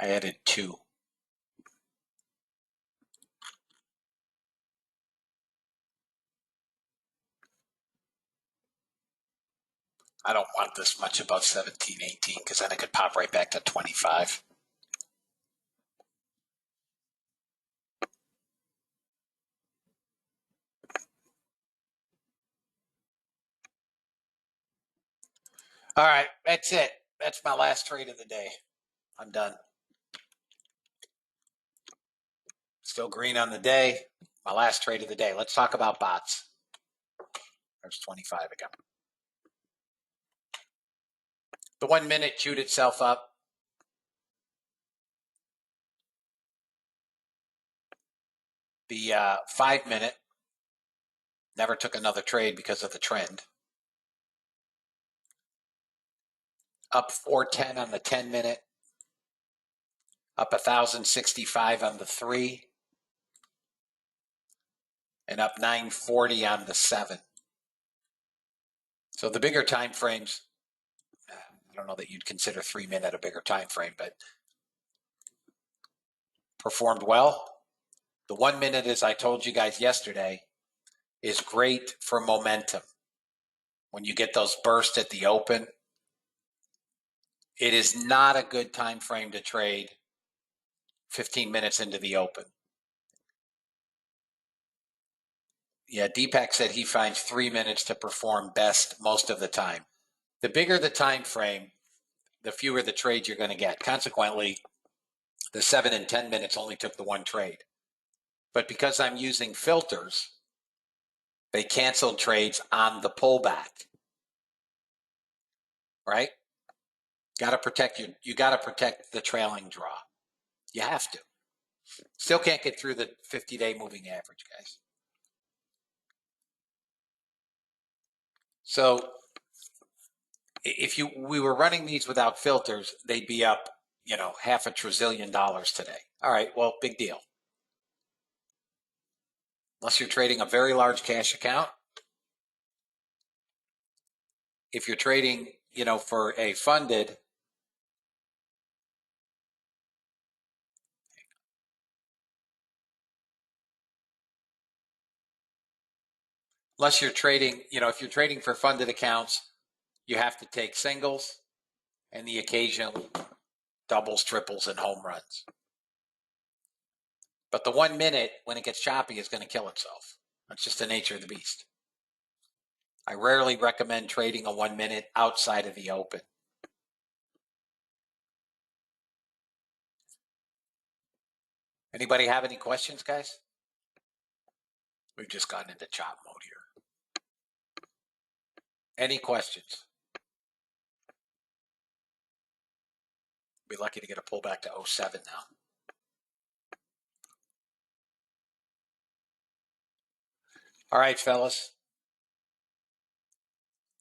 I added 2. I don't want this much above 17, 18 because then it could pop right back to 25. All right, that's it. That's my last trade of the day. I'm done. Still green on the day. My last trade of the day. Let's talk about bots. There's 25 again. The 1 minute chewed itself up. The 5 minute never took another trade because of the trend. Up 410 on the 10 minute. Up 1,065 on the 3. And up 940 on the 7. So the bigger time frames, I don't know that you'd consider 3 minute a bigger time frame, but performed well. The 1 minute, as I told you guys yesterday, is great for momentum. When you get those bursts at the open, it is not a good time frame to trade 15 minutes into the open. Yeah, Deepak said he finds 3 minutes to perform best most of the time. The bigger the time frame, the fewer the trades you're going to get. Consequently, the 7 and 10 minutes only took the 1 trade. But because I'm using filters, they canceled trades on the pullback. Right? Got to protect you got to protect the trailing draw. You have to. Still can't get through the 50-day moving average, guys. So if we were running these without filters, they'd be up, $500 billion today. All right, well, big deal. Unless you're trading a very large cash account. If you're trading, for a funded, unless you're trading, if you're trading for funded accounts, you have to take singles and the occasional doubles, triples, and home runs. But the 1 minute, when it gets choppy, is going to kill itself. That's just the nature of the beast. I rarely recommend trading a 1 minute outside of the open. Anybody have any questions, guys? We've just gotten into chop mode here. Any questions? Be lucky to get a pullback to 07 now. All right, fellas.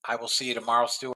I will see you tomorrow, Stuart.